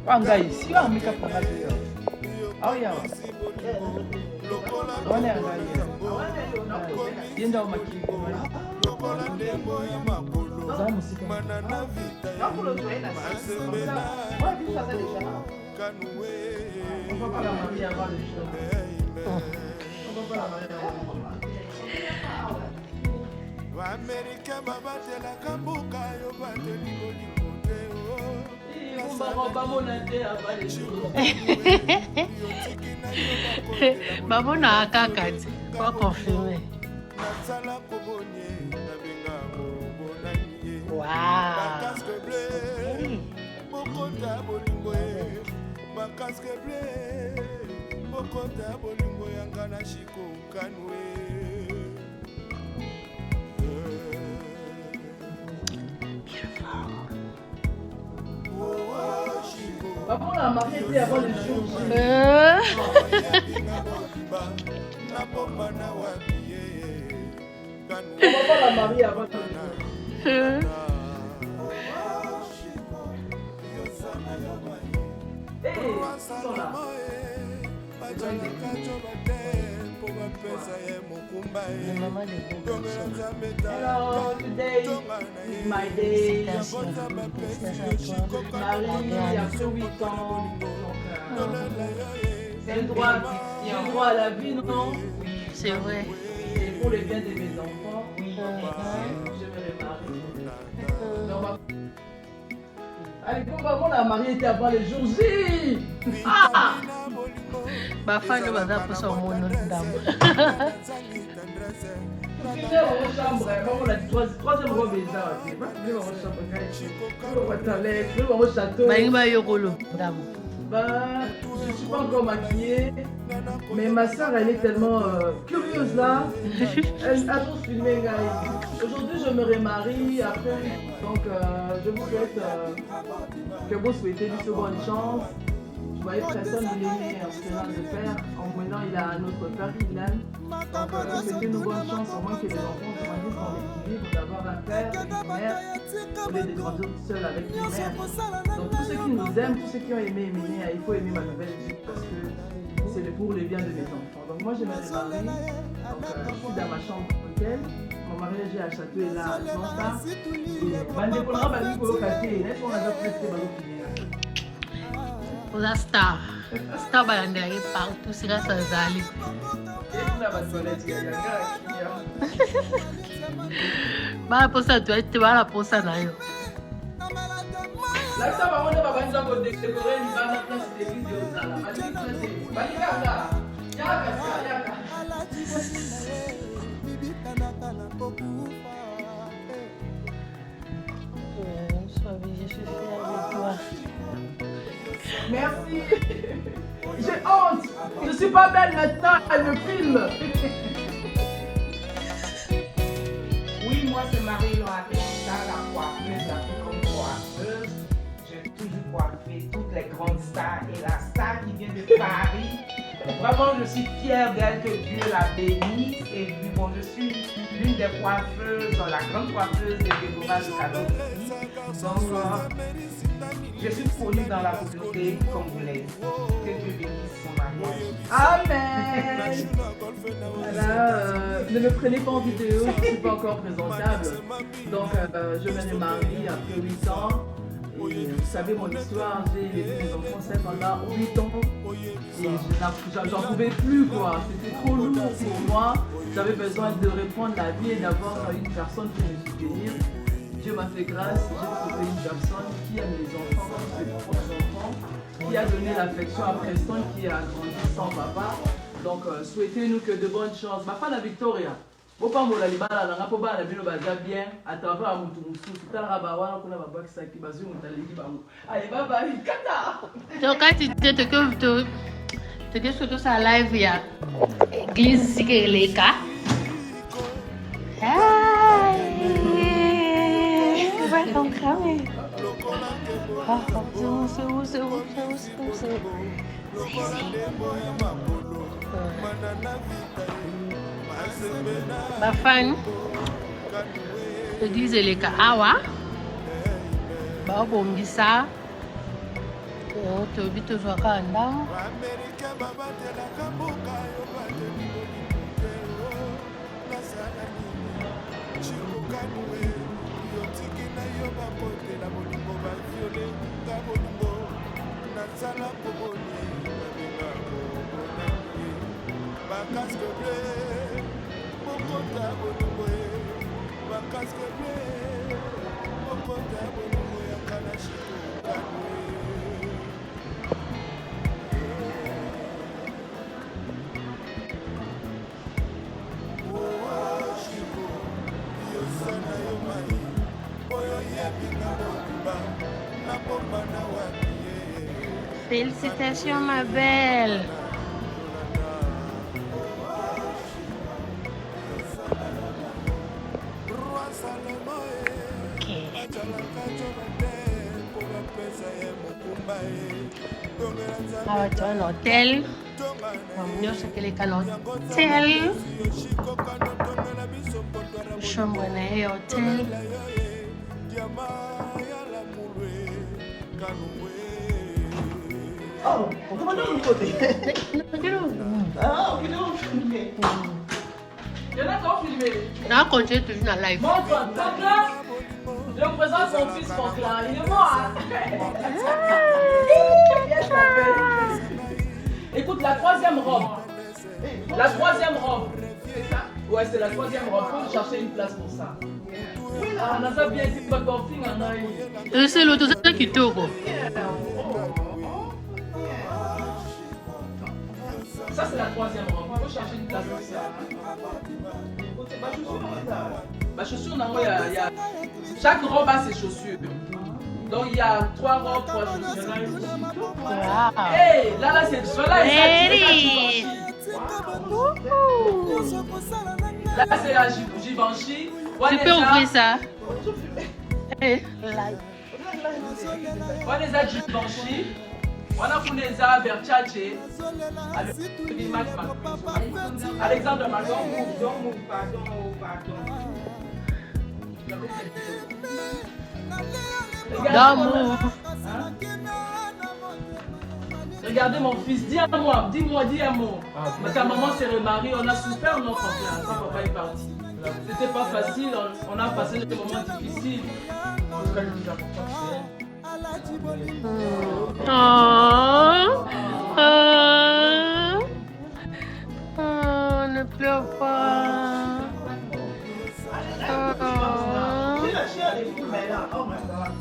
Wanga ici, on met cap para tu. Ah ya. On est là. Yenda au makini. Za musika. Hapo lo tuenda sasa. Wapi sasa déjà? On va pas la marier avant le show. On va pas la marier avant. Amerika babatela kambuka yo bateli kolikote Babona akakati kwa confirmer. Papa, on a marié avant les jours. Papa l'a marié avant les jours. Hello, today is my day. Marie, il y a que 8 ans. C'est le droit à la vie, non? Oui, c'est vrai. Et pour le bien de mes enfants, oui. Je me remarier. Allez, comment on a marié était avant les jours J. Ah! Ma femme va faire pour son monde d'âme. Troisième robe est là. Je ne suis pas encore maquillée, mais ma soeur elle est tellement curieuse là. Elle a tout filmé. Aujourd'hui je me remarie après, donc je vous souhaite que vous souhaitez lui bonne chance. Je voyais personne de l'aimer en train de faire. En maintenant il a un autre père qui l'aime. Donc souhaitez une bonne chance, au moins que les enfants grandissent dans l'équilibre, d'avoir un père et une mère, au lieu de grandir tout seul avec une mère. Donc tous ceux qui nous aiment, tous ceux qui ont aimé Émilie, il faut aimer ma nouvelle vie parce que c'est pour le bien de mes enfants. Donc moi je me remarie, donc je suis dans ma chambre d'hôtel. Mon mariage est à Château et là à Atlanta. Et bandépolera bali ko kate, n'est-ce qu'on a déjà presté balo finir. Pour la star. Star balandela partout, c'est là ça zali. Ba posa tu ete ba la posa na yo. La star va on va banza ko décorer ni bana place de vidéo ça là. Bali kaka. Yaka. Je suis fière de toi. Merci. J'ai honte. Je suis pas belle maintenant, elle me filme. Oui, moi c'est Marie Loaté, la coiffeuse, la plus grande coiffeuse. J'ai toujours coiffé toutes les grandes stars et la star qui vient de Paris. Vraiment, je suis fière d'elle, que Dieu la bénisse. Et puis bon, je suis l'une des coiffeuses, la grande coiffeuse de Déborah de Cadeau. Donc, je suis connue dans la communauté congolaise. Que Dieu bénisse son mariage. Amen. Voilà, ne me prenez pas en vidéo, je ne suis pas encore présentable. Donc, je me remarie après 8 ans. Et vous savez mon histoire, j'ai élevé mes enfants seul pendant 8 ans. Et j'en pouvais plus quoi, c'était trop lourd pour moi. J'avais besoin de reprendre la vie et d'avoir une personne pour me soutenir. Dieu m'a fait grâce, j'ai trouvé une personne qui aime les enfants comme ses propres enfants, qui a donné l'affection à Preston, qui a grandi sans papa. Donc souhaitez-nous que de bonnes chances. Ma femme la Victoria, vous pas mon libala, n'a pas bala bino baza bien, à travers un moutou moussou, tout à l'heure bawa, on a ma bac qui basu mon talenti bamou. Allez bye bye, kata. Donc quand tu te que surtout ça live il y a église si que les cas. Welcome coming. C'est où. Ma fan, église les cas awa. Ba bombisa. Oh, tu habites toujours à Kanda. baaméricain babatelaka mboka yo bateli bolingo te nasala nini chikokanue yotiki na yo bakotela bolingo baviole nga bolingo nasala koboni baninga kobonanie bakaske ble mokota bolingo ye bakaske ble mokota bolingo ya kala chikokanue. Félicitations, ma belle. Ok. Ah, tu as un hôtel. Nous sommes que les hôtel. Chambre et hôtel. Oh, comment on est côté? Ah, ok, non, filmé. Il y en a qui ont filmé. Non, continue toujours dans la live. Bon, Franklin, je vous présente son fils Franklin. Il est mort, hein? Écoute, la troisième robe. La troisième robe. C'est ça? Ouais, c'est la troisième robe. Faut chercher une place pour ça. Ah, on a ça bien dit, pas golfing en aïe. C'est l'autre qui tourne. Ça, c'est la troisième robe. Il faut chercher une place pour ça. Ma chaussure, non, il y a... Chaque robe a ses chaussures. Donc, il y a 3 robes, 3 chaussures. Wow. Hey, là, c'est... Là, c'est la Givenchy. Tu peux ouvrir ça. Eh, live. On les a Givenchy. On a Funeza, Versace. Alexander Macron. Don't move, pardon. Regardez mon fils, dis un mot. Ta maman s'est remariée, on a souffert, non, Franklin, quand papa est parti. C'était pas facile, on a passé des moments difficiles. En tout cas, le plus important, c'est ne pleure pas. Oh my God.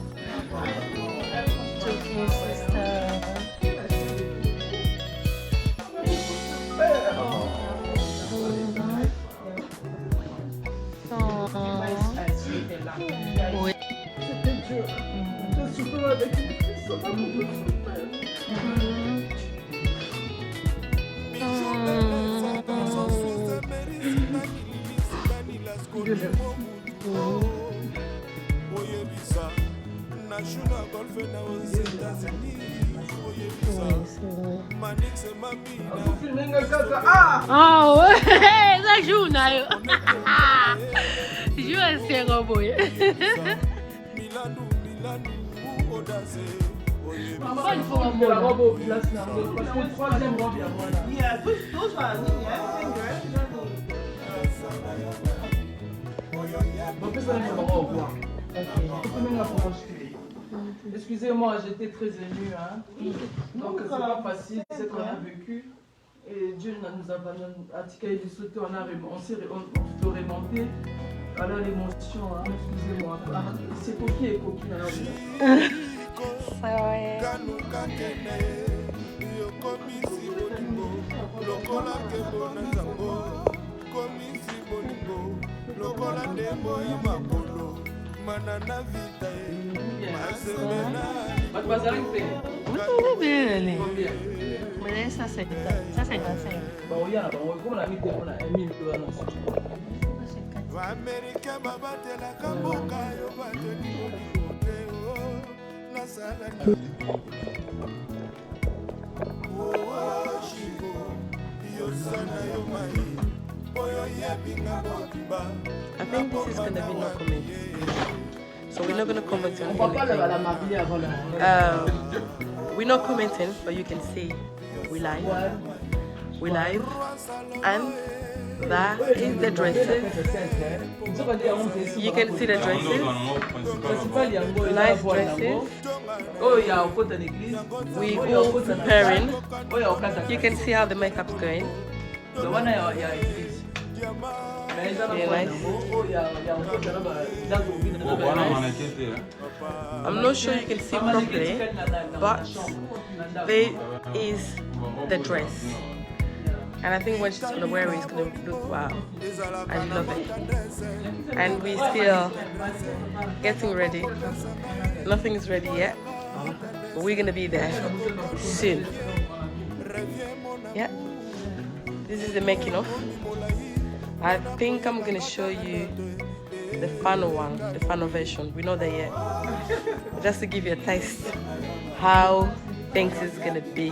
Oui. C'était dur. Je souffre avec les fils, ça va beaucoup Ah ouais, ça joue, Nayo. Joue à ces robots. Maman, il faut ramener la robe au place là. Parce que le troisième robe, il y a voilà. Yeah, those ones, Excusez-moi, j'étais très émue. Hein? Donc, c'est pas facile ce qu'on a vécu. Et Dieu nous a attiqué du sauté, on s'est remonté. Alors, l'émotion, hein? Excusez-moi. C'est coquille et coquille. Mais ça c'est grâce. Bon, regarde, comme on a mis on a mis le Américain babatelaka mboka yo bateli bolingo te nasala nini shiko yosana yo mai oyo yebinga bokiba. I think this is gonna be no comment. So we're not gonna comment on on va pas la marier avant la We're not commenting, but you can see we live. We live, and that is the dresses. You can see the dresses. Nice dresses. We all preparing. You can see how the makeup's going. Very nice. I'm not sure you can see properly, but there is the dress. And I think when she's gonna wear it, it's gonna look wow. I love it. And we're still getting ready. Nothing is ready yet, but we're gonna be there soon. Yeah. This is the making of. I think I'm gonna show you the final one, the final version. We're not there yet. Just to give you a taste how things is gonna be.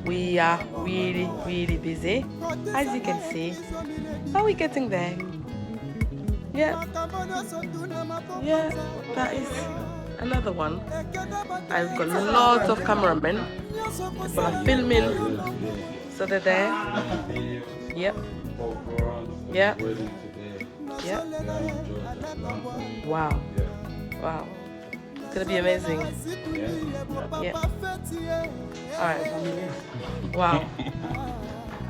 We are really, really busy, as you can see. Are we getting there? Yeah. Yeah, that is another one. I've got lots of cameramen. People are filming. So they're there. Yep. Yeah. Yeah. Wow. Wow. It's gonna be amazing. Yeah. Alright. Wow.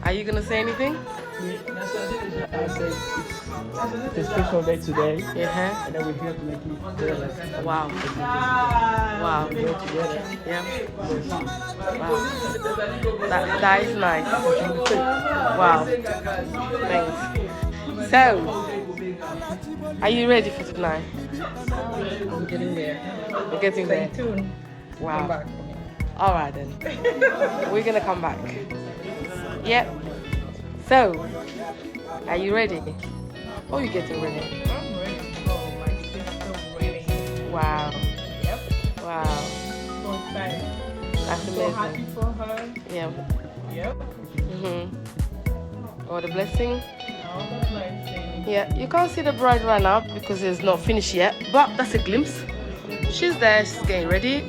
Are you gonna say anything? It's a special day today, Yeah. and then we're here to make it together. Wow. Wow. Yeah. Wow. That is nice. Wow. Thanks. So, are you ready for tonight? I'm getting there. We're getting there. Stay tuned. Wow. Come back. All right then. We're gonna come back. Yep. So, are you ready? Oh, you getting ready? I'm ready. Oh, my sister's ready. Wow. Yep. Wow. So excited. That's So amazing. happy for her. Yeah. Yep. Oh, the blessing. All the blessings. Yeah. You can't see the bride right now because it's not finished yet, but that's a glimpse. She's there. She's getting ready.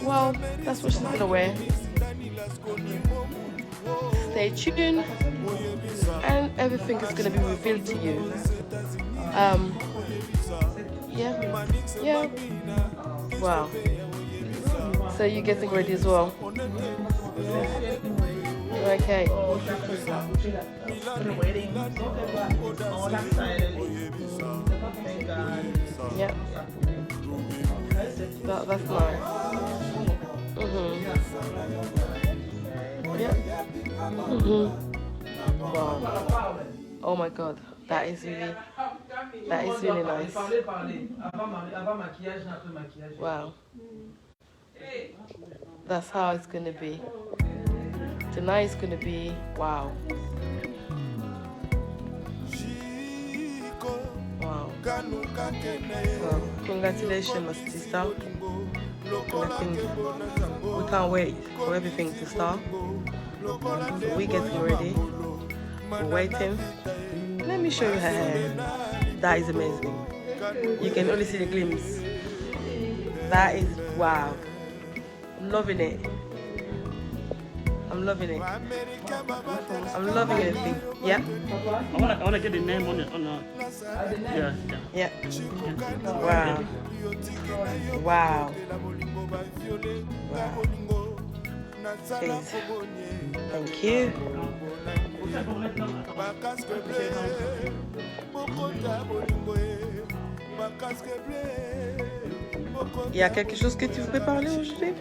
Well, that's what she's gonna wear. Stay tuned, and everything is gonna be revealed to you. Yeah, yeah. Wow. So you're getting ready as well. Okay. The wedding. All excited. Thank God. Yeah. That's nice. Yeah. Wow. Oh my God. That is really nice. Wow. That's how it's gonna be. Tonight is gonna be wow. Wow. Well, congratulations, my sister. And I think we can't wait for everything to start. So we're getting ready. We're waiting. Let me show you her hair. That is amazing. You can only see the glimpse. That is wow. I'm loving it. I'm loving it. I'm loving everything. Yeah? I wanna get the name on it. Yeah. Yeah. Wow. Wow. Wow. Please. Thank you. Il y a quelque chose que tu voudrais parler aujourd'hui?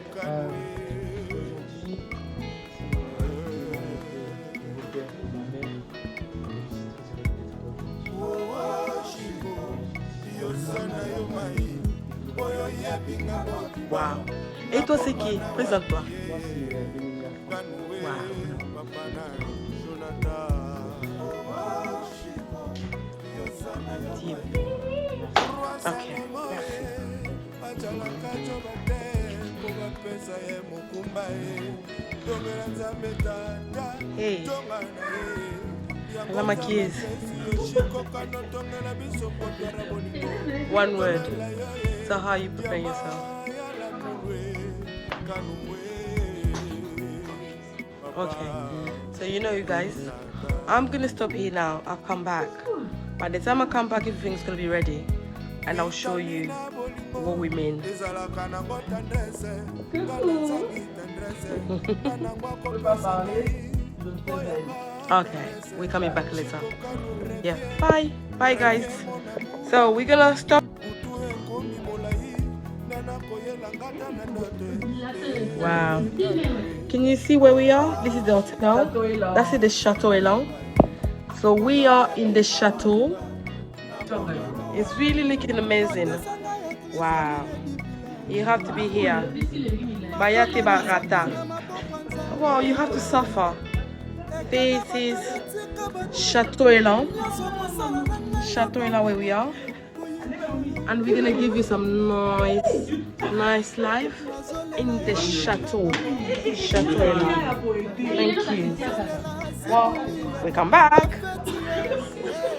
Wow. Et toi, c'est qui? Présente-toi. Wow. Deep. Okay. Hey. La maquilleuse. One word. So how you prepare yourself? Okay, so you know, you guys, I'm gonna stop here now. I'll come back. By the time I come back, everything's gonna be ready, and I'll show you what we mean. Okay, we're coming back later. Yeah, bye guys. So we're gonna stop. Wow, can you see where we are? This is the hotel. That's the Chateau Elan. So we are in the chateau. It's really looking amazing. Wow, you have to be here. Bayate Barata. Wow, you have to suffer. This is Chateau Elan. Chateau Elan where we are. And we're gonna give you some nice life in the chateau. Chateau Elan. Thank you. Well, we come back.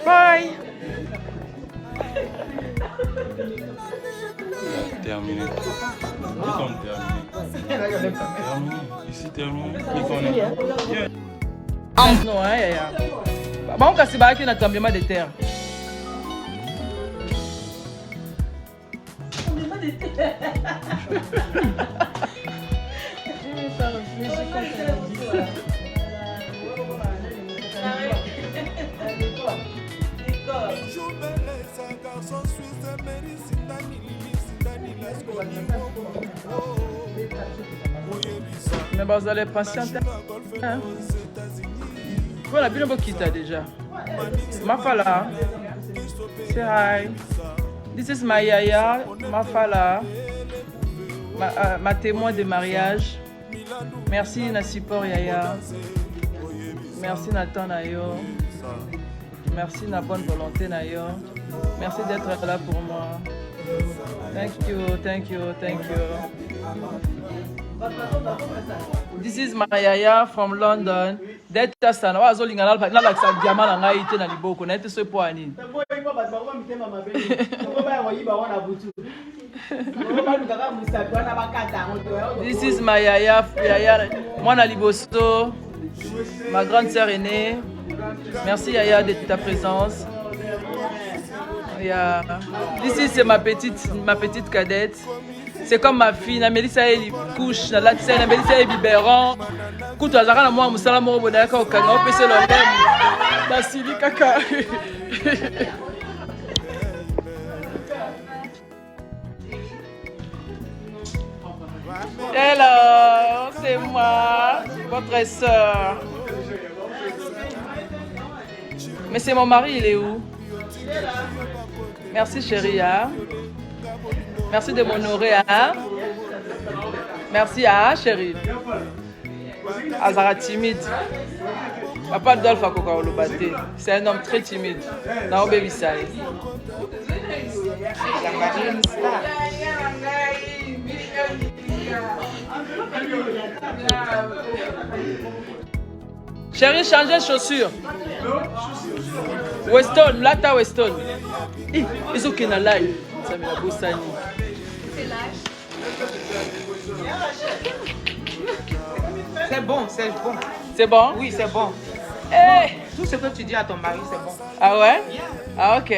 Bye. Terminé. Terminé. Ici terminé. Non, hein, bon, quand c'est pas qu'il y a un tremblement de terre. Mais vous allez patienter. Hein? Voilà, bien beau quitter déjà. Mafala. Say hi. This is my yaya, Mafala. Ma témoin de mariage. Merci Nassipor Yaya. Merci Nathan Nayo. Merci na bonne volonté Nayo. Merci d'être là pour moi. Thank you, thank you, thank you. This is my yaya from London. Deta sana wa zolinga na la sa diamant na ngai te na liboko na ete so po ani. This is my yaya, mwana liboso, ma grande sœur aînée. Merci Yaya de ta présence. Yeah. Ici c'est ma petite cadette. C'est comme ma fille, na Melissa elle couche, na Latissa, na Melissa elle biberon. Kutu azaka na moi musala moko bodaka okanga opese lo ndem. Na sili kaka. Hello, c'est moi, votre sœur. Mais c'est mon mari, il est où? Merci chérie. Hein? Merci de m'honorer. Hein? Merci chérie. Azara timide. Papa Adolphe a coca au lobaté. C'est un homme très timide. Dans le baby side. Chérie, changez de chaussures. Weston, Mlata Weston. Ils ont qu'un live. Ça me la bossani. C'est bon, c'est bon. C'est bon? Oui, c'est bon. Hey. Tout ce que tu dis à ton mari, c'est bon. Ah ouais? Ah ok.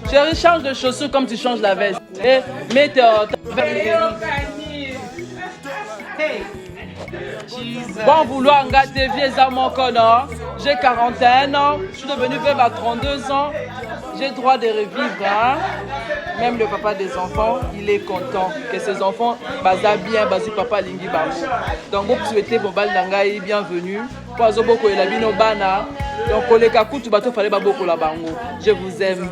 Chérie, change de chaussures comme tu changes la veste. Et mets bon vouloir gâter vieux à mon corps. J'ai 41 ans, je suis devenue veuve à 32 ans. J'ai droit de revivre. Hein? Même le papa des enfants, il est content que ses enfants basent bien, basent papa lingi bas. Donc vous souhaitez pour Baldangaï bienvenue. Poizo boko et la bino bana. Donc les kakutu bato fallait ba boko la bango. Je vous aime.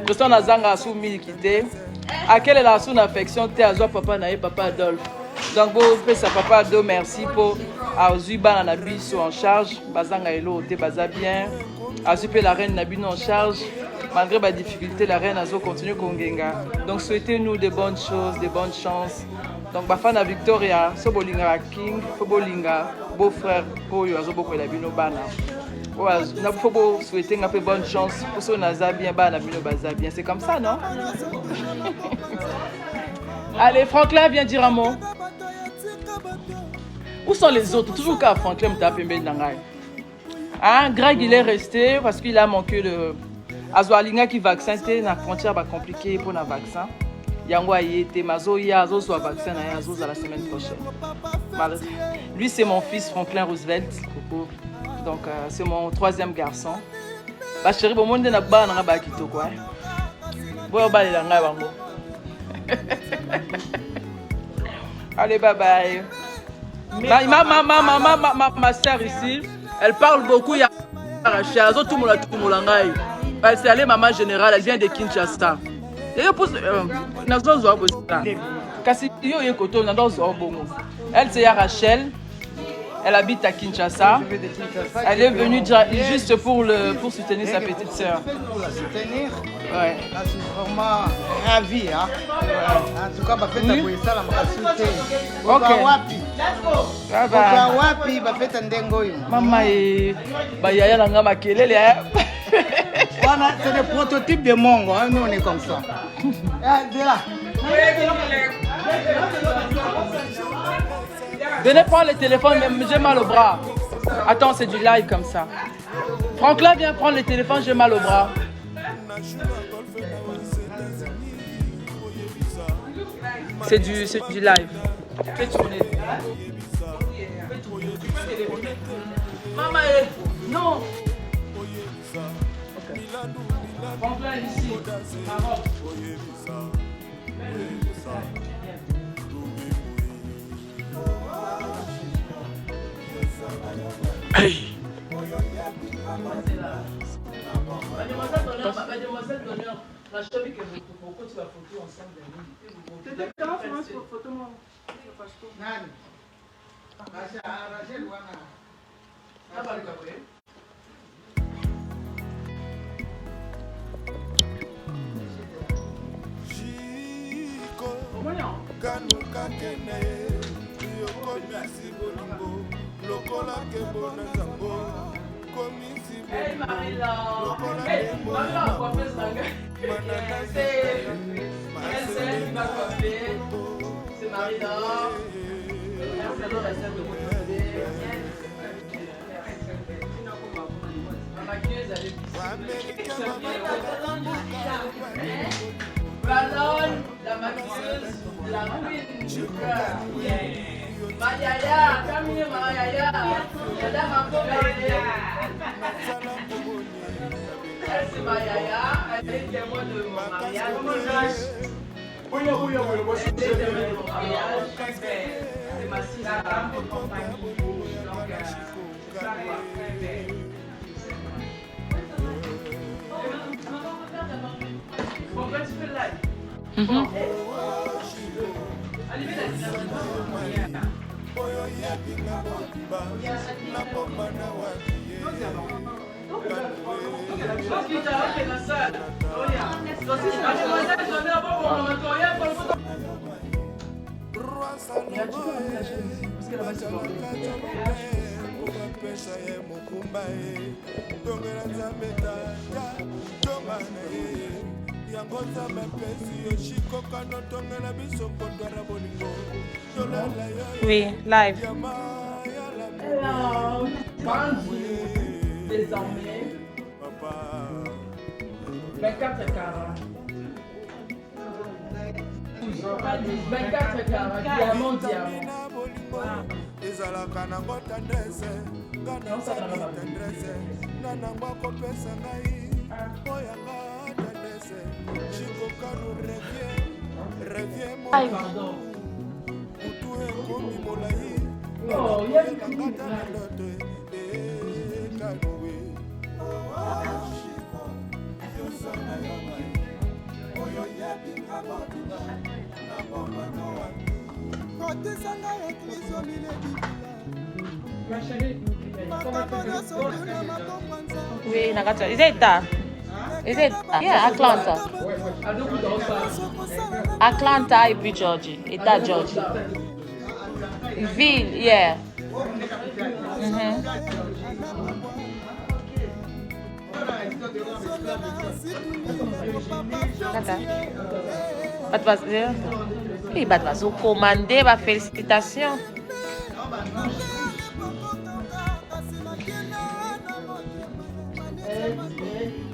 Je suis en zanga sous milkité. À quelle est la sous affection t'es à papa naïe papa Adolphe. Donc vous faites ça papa Ado merci pour Azuba na biso en charge. Bazanga elo te baza bien. Azupe la reine Nabino en charge. Malgré ma difficulté, la reine Azo continue Kongenga. Donc souhaitez-nous de bonnes choses, de bonnes chances. Donc Bafana Victoria, Sobolinga King, Fobolinga, beau-frère Poyo Azo Boko la Bino Bana. Nous faut souhaiter une bonne chance pour ceux qui ont bien, c'est comme ça, non? Allez, Franklin, viens dire un mot. Où sont les autres? Toujours qu'à Franklin me tape une nangai. Hein, Greg, il est resté parce qu'il a manqué le... Azoalinga qui vaccin, c'était la frontière va compliqué pour le vaccin. Yango a été mazo yazo soit vaccin à yazo la semaine prochaine. Lui c'est mon fils Franklin Roosevelt. Donc c'est mon troisième garçon. Bah chérie, bon monde n'a pas n'a pas quitté quoi. Bon bah les langues bango. Allez bye bye. Ma sœur ici, elle parle beaucoup. Il y a Rachel, tout le monde elle c'est allée maman générale, elle vient de Kinshasa. Et je pose elle c'est Rachel, elle habite à Kinshasa. Elle est venue juste pour soutenir sa petite sœur. Pour la soutenir. Ouais. Je suis vraiment ravi. Hein? En tout cas, je vais faire ça, je vais maman et Yaya Langa Makelele. C'est le prototype de Mongo, hein? Nous on est comme ça. Venez prendre le téléphone, mais j'ai mal au bras. Attends, c'est du live comme ça. Franklin, viens prendre le téléphone, j'ai mal au bras. C'est du live. Fais tourner. Maman, non. Ok. Franklin ici. Maroc. Hey. Mademoiselle d'honneur, la chérie que pourquoi tu vas photo ensemble. C'était comment sur une photo moi? Nani? Rachel wana. Ah bah le café. kanuka kene yokomisi bolingo lokola kebo na zango komisi bolingo lokola kebo na zango c'est Marie-Laure. Valon, la maquilleuse, la queen du cœur. Mayaya, Camille Mayaya, Madame Akobé. Elle c'est Mayaya, elle est témoin de mon mariage. Elle est témoin de mon mariage. C'est ma sister. Pourquoi tu fais le live? Oui, live. Elle a grandi désormais 24 carats. 24 carats, diamant. ezalaka nango tendresse kanasala tendresse nanango akopesa ngai oyanga tendresse chikokano revie mutu ekomi molai ekangata na ndoto ekanowe oyo yebinga motuna na bomano kotesanga eklizo milebibila Oui, Nagata. Is it that? Is it? Yeah, Atlanta. Atlanta, IP Georgia. It's that Georgia. Ville, yeah. What was there? Et bah, vas commander, bah, félicitations.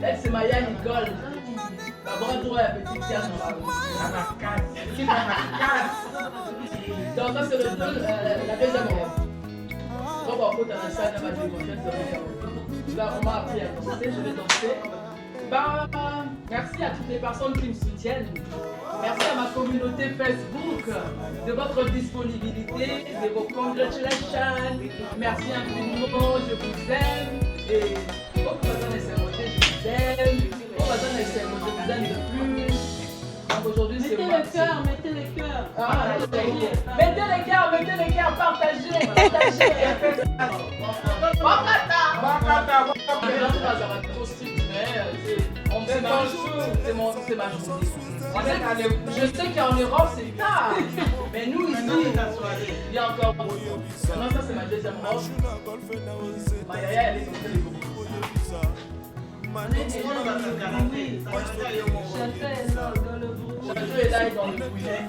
Elle, c'est Maya Nicole. La bonne journée à la petite Tiane. Donc, ça, c'est la deuxième robe. Donc, on peut dans la salle de ma vie. Là, on m'a appris à danser, je vais danser. Bah, merci à toutes les personnes qui me soutiennent. Merci à ma communauté Facebook de votre disponibilité, de vos congratulations. Merci infiniment, je vous aime. Et on va donner ces mots, je vous aime. On va donner ces mots, je vous aime de plus. Donc aujourd'hui, c'est moi. Mettez les cœurs. Ah, mettez les cœurs, partagez, partagez. C'est ma journée. Je sais qu'en Europe c'est tard, mais nous ici, il y a encore beaucoup. Maintenant, ça c'est ma deuxième robe. Ma yaya, elle est comme ça. Je est là et dans le bouillet.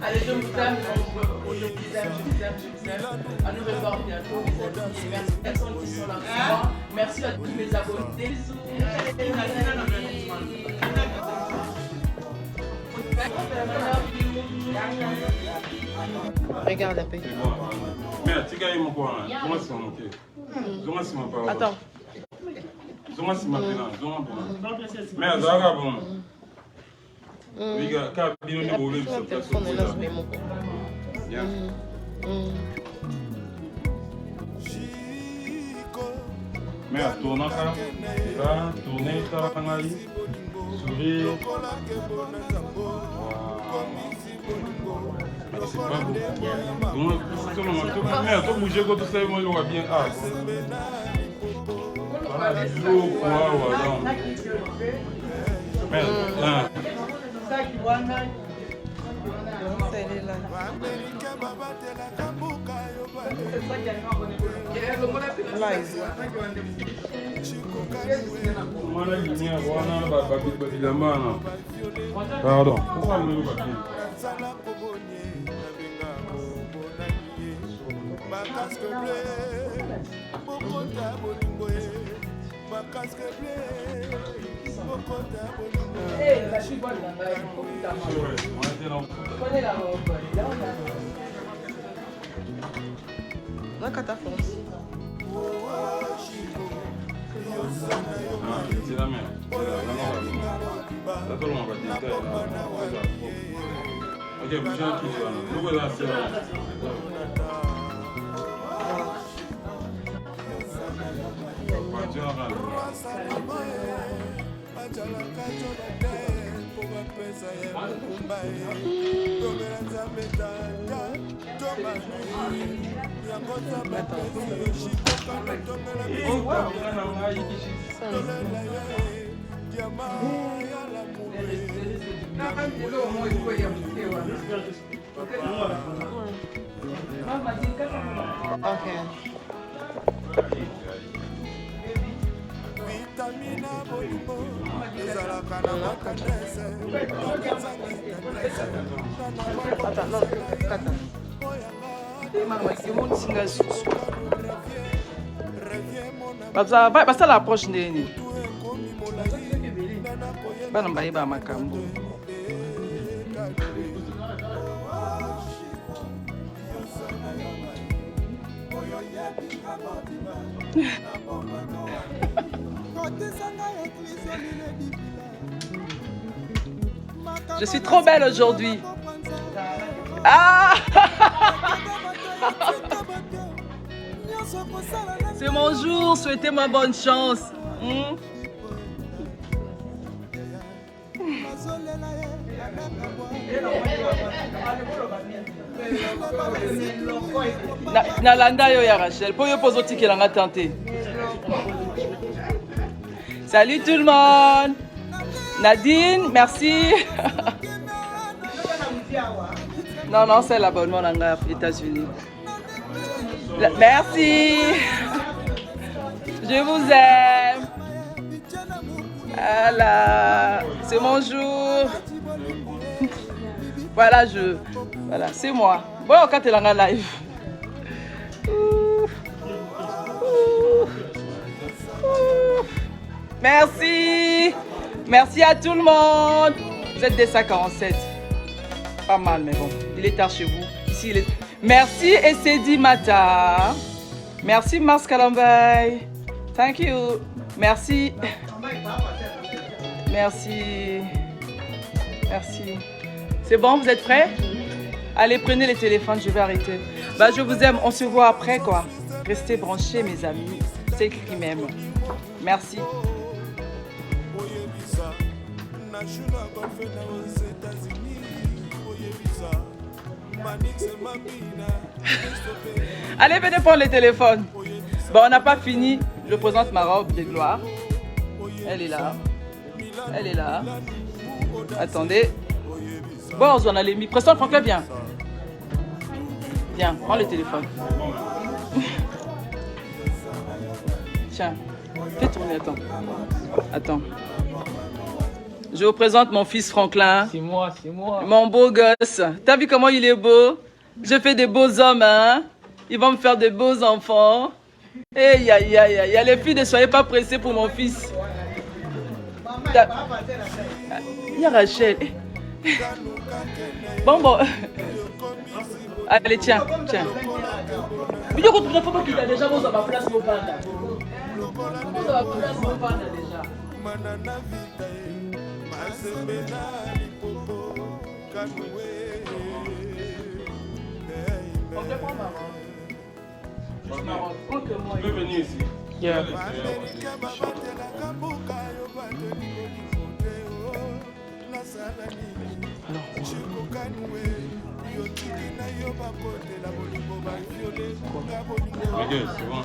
Allez, je vous aime, je vous aime. À nous revoir bientôt, mes amis. Et merci aux personnes qui sont là souvent. Merci à tous mes abonnés. Regarde un peu. Mais tu gagnes mon coin. Comment c'est monté? Comment c'est mon parole? Attends. Comment c'est ma pénale? Mais à Zaga, bon. Oui, car bien au niveau de ce téléphone est là, c'est mon bien. Mais à tourner, là, tourner, t'as sourire. C'est pas beau. Mais à toi, bouger quand tu sais, moi, il aura bien. Ah, voilà, l'eau, voilà. Mais, pardon. Pourquoi le papier? La chute bonne, prenez la robe. Là, quand t'as France. C'est la mère. C'est la mère. Ok, vous chantez qui là? Nous voilà, c'est là. Basta la approche nini. Bana mbayeba makambo. Je suis trop belle aujourd'hui. Ah! C'est mon jour, souhaitez-moi bonne chance. Nalanda yo ya Rachel, pour yo poser ticket la tenter. Salut tout le monde. Nadine, merci. Non, c'est l'abonnement aux États-Unis. Merci. Je vous aime. Voilà. C'est mon jour. Voilà, voilà, c'est moi. Bon, quand tu es en live. Merci. Merci à tout le monde. Vous êtes des 147. Pas mal, mais bon. Il est tard chez vous. Ici, il est... Merci, Essedi Mata. Merci, Mars Kalambay. Thank you. Merci. Merci. Merci. C'est bon, vous êtes prêts? Allez, prenez les téléphones, je vais arrêter. Bah, je vous aime, on se voit après, quoi. Restez branchés, mes amis. C'est écrit même. Merci. Allez, venez prendre les téléphones. Bon, on n'a pas fini. Je présente ma robe de gloire. Elle est là. Elle est là. Attendez. Bon, on a les mis. Preston, Franck, viens. Viens, prends le téléphone. Tiens, fais tourner, attends. Attends. Je vous présente mon fils Franklin. C'est moi, c'est moi. Mon beau gosse. T'as vu comment il est beau? Je fais des beaux hommes, hein? Ils vont me faire des beaux enfants. Aïe, aïe, aïe, aïe. Les filles, ne soyez pas pressées pour mon fils. Il y a Rachel. Bon. Allez, tiens. Mais il ne faut pas qu'il a déjà besoin de ma place, mon panda. Déjà. Tu peux venir ici. Yeah. Regarde, c'est bon.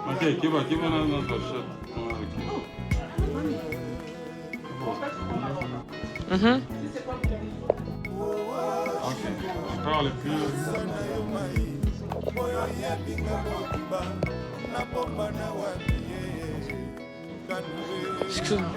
Ok, qui va dans notre shot? Ok, je parle plus. Excuse-moi.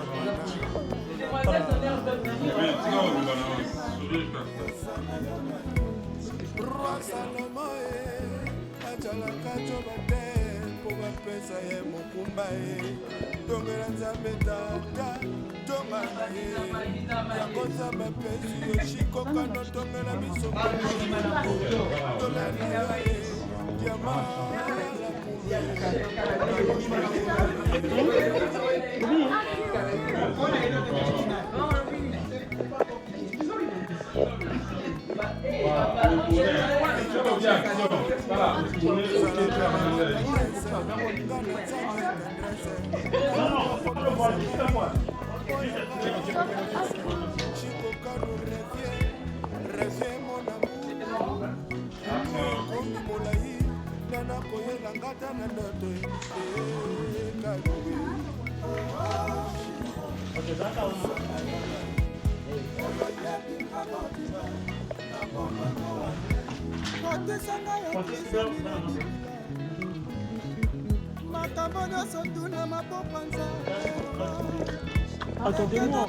Attendez-moi.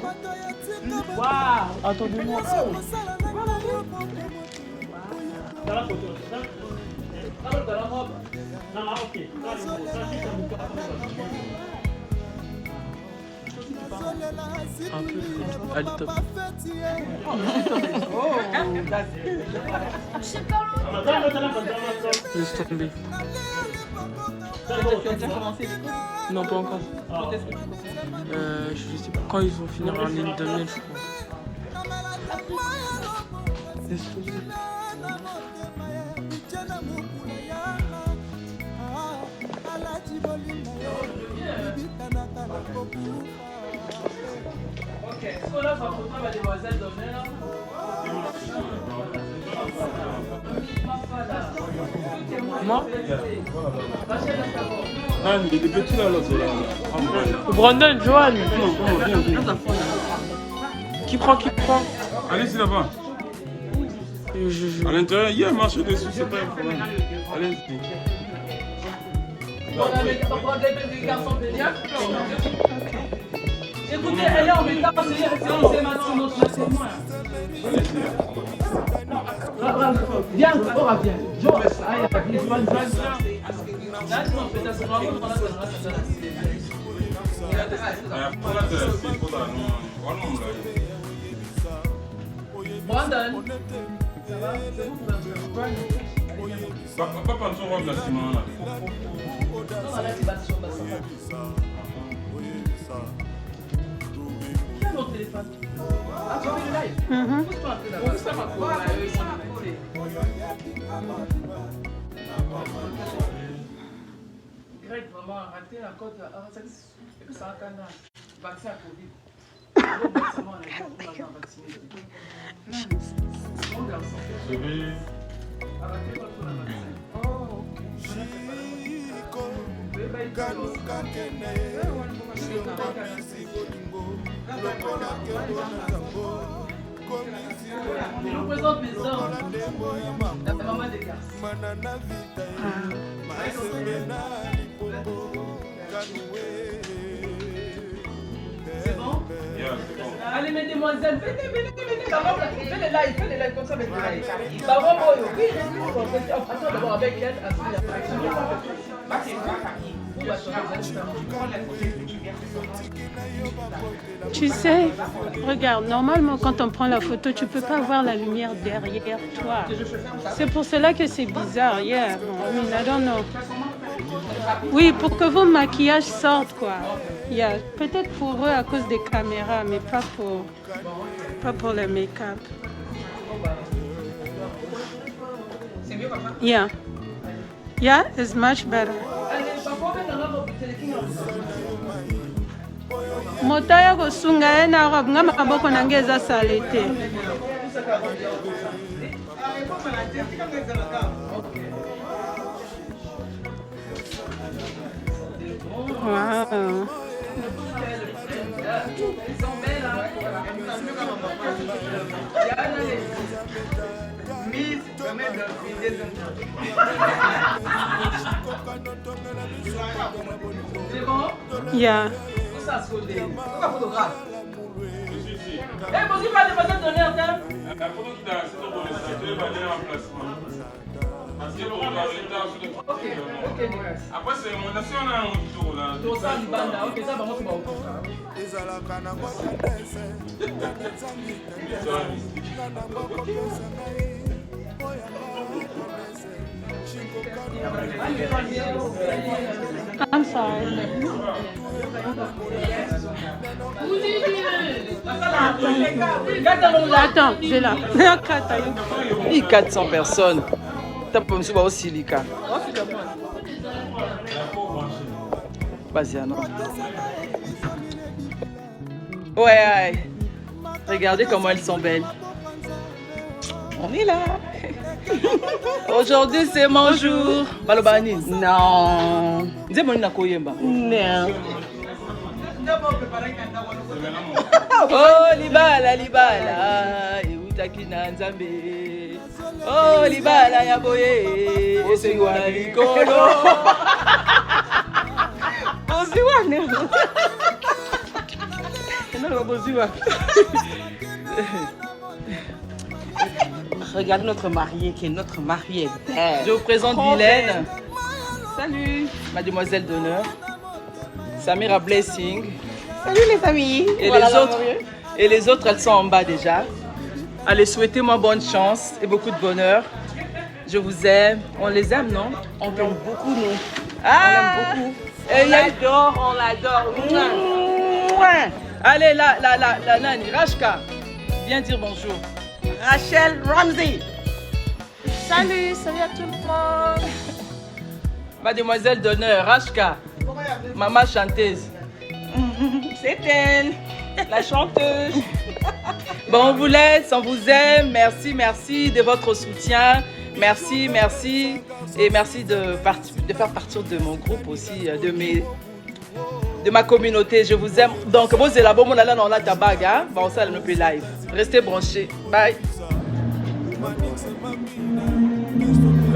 Wow. Attendez-moi. Dans la photo, c'est ça? Non, ok. Allez, top. Laisse tomber. Tu as déjà commencé? Non, pas encore. Quand est-ce que tu commences? Je sais pas quand ils vont finir en ligne de miel, je crois. Laisse tomber. Ok, est-ce qu'on a pas photo mademoiselle d'honneur? Moi? Ah, il est petit là, c'est là. Brandon, Johan. Viens. Qui prend? Allez, c'est là-bas. À l'intérieur, il y a un marché dessus, c'est pas un problème. Allez-y. On a des garçons pédiatres. Écoutez, elle est en métal, c'est notre témoin. Viens, Aura, viens. Brandon, ça va? C'est vous Papa, tu vois la ciment là. Non, là, tu vas te chauffer. Quel autre téléphone? Ah, tu fais le live? Pousse-toi un peu là-bas. Pousse-toi un peu. Greg, vraiment, raté la côte. C'est que ça a un canard. Vaccin à Covid. Bon garçon. Arrêtez votre vaccin. Oh, ok. Je vous présente mes hommes. La maman des garçons. C'est bon? Allez, mes demoiselles, venez. Fais les lives comme ça, avec les lives. Attends d'abord avec elle. Tu sais, regarde, normalement quand on prend la photo, tu peux pas voir la lumière derrière toi. C'est pour cela que c'est bizarre. Yeah, I mean, I don't know. Oui, pour que vos maquillages sortent, quoi. Yeah, peut-être pour eux à cause des caméras, mais pas pour le make-up. C'est mieux comme ça? Yeah. Yeah, it's much better. Moto ya kosunga ye na robe nga maboko nange eza sale te. Wow. Yeah. Après, c'est mon nation, on a un tour là. Ok, ça va, moi, c'est pas au I'm sorry. Attends, j'ai là. 400 personnes. T'as pas monsieur aussi Lika. Vas-y, non. Ouais. Regardez comment elles sont belles. On est là. Aujourd'hui, c'est mon jour. Balobani. Non. Dis moi Koyemba. Non. Oh, libala. Eutaki na nzambe. Oh, libala ya boye. Esengola likolo. Boziwa ne. Non, boziwa. Regarde notre mariée qui est notre mariée. Je vous présente Vilaine. Salut. Mademoiselle d'honneur. Samira Blessing. Salut les amis. Et, voilà les autres, elles sont en bas déjà. Allez, souhaitez-moi bonne chance et beaucoup de bonheur. Je vous aime. On les aime, non? On t'aime beaucoup, nous. Ah, on l'aime beaucoup. On l'adore. Ouais. Allez, la Nani, Rashka. Viens dire bonjour. Rachel Ramsey. Salut à tout le monde. Mademoiselle d'honneur, Rashka. Maman chanteuse. C'est elle, la chanteuse. Bon, on vous laisse, on vous aime. Merci de votre soutien. Merci. Et merci de faire partie de mon groupe aussi, de ma communauté. Je vous aime. Donc, vous êtes là, bon, on a la tabac, hein? Bon, ça, le live. Restez branchés. Bye. La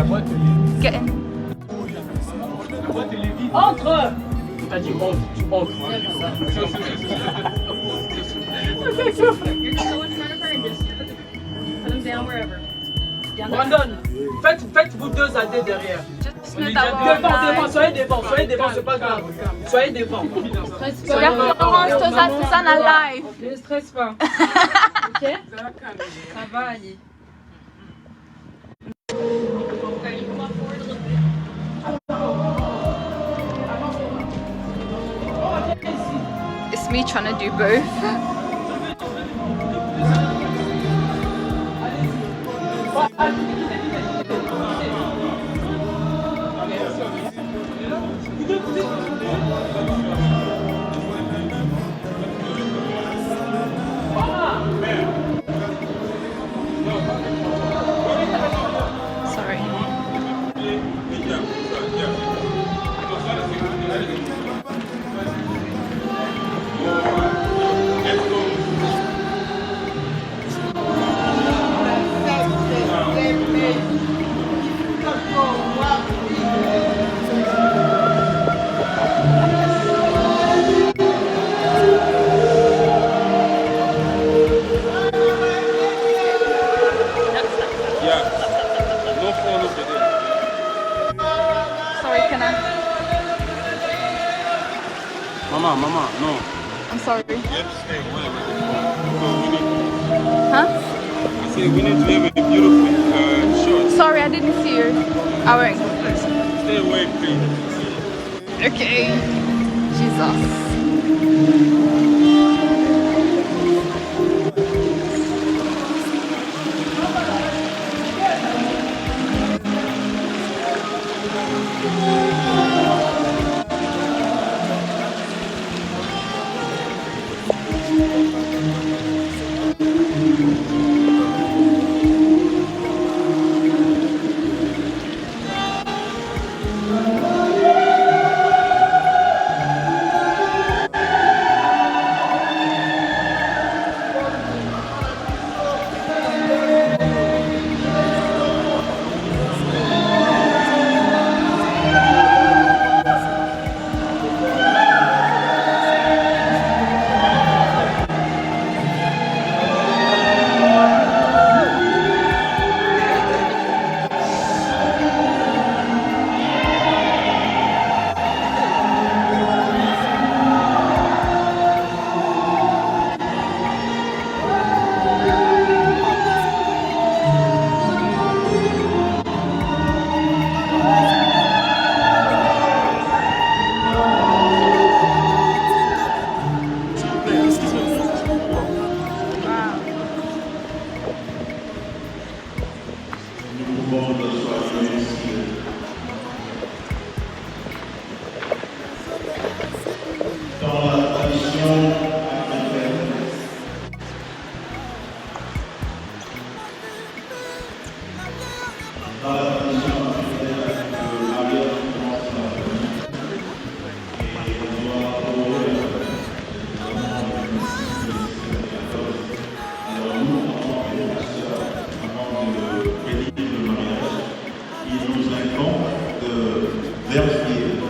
boîte est vide. La boîte est vide. Entre. T'as dit entre. Entre. Brandon, faites vous deux AD derrière. Devant, soyez devant, c'est pas grave. Soyez devant. Regarde Florence, Tozan live. Ne stresse pas. Ok? Ça va aller. It's me trying to do both. Sorry. Mama, no. I'm sorry. You have to stay away with the phone. So we need, Huh? I say we need to have a beautiful shot. Sorry, I didn't see you. I won't. Stay away, please. Okay. Jesus.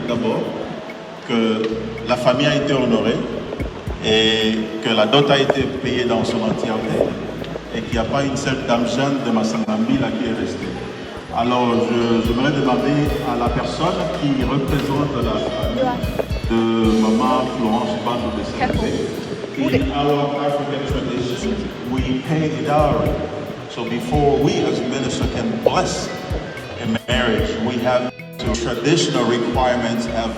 D'abord, que la famille a été honorée et que la dot a été payée dans son entièreté et qu'il n'y a pas une seule dame jeune de Massangambi là qui est restée. Alors, j'aimerais demander à la personne qui représente la famille de Maman Florence Banjo de Saint-Pé. In our African tradition, we pay a dowry. So before we as minister can bless a marriage, we have to traditional requirements have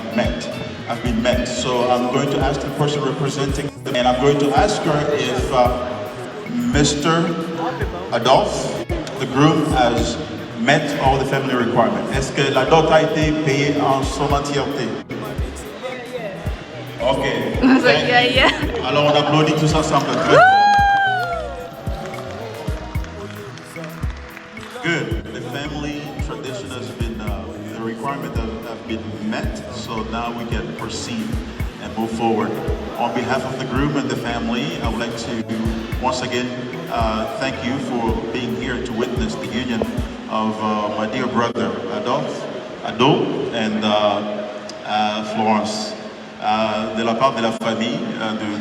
been met. So I'm going to ask the person representing them, and I'm going to ask her if Mr. Adolphe, the groom, has met all the family requirements. Est-ce que la dot a été payée en son entièreté? Ok. Yeah. Alors on applaudit tous ensemble. Good. The family tradition has been, the requirement have been met, so now we can proceed and move forward. On behalf of the group and the family, I would like to once again thank you for being here to witness Brothers, the union of my dear brother Ado and Florence. De la part de la famille,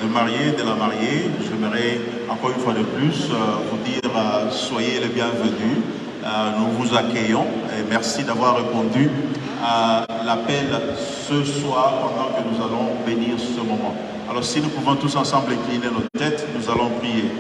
de mariés, de la mariée, j'aimerais encore une fois de plus vous dire soyez les bienvenus. Nous vous accueillons et merci d'avoir répondu à l'appel ce soir pendant que nous allons bénir ce moment. Alors si nous pouvons tous ensemble incliner nos têtes, nous allons prier.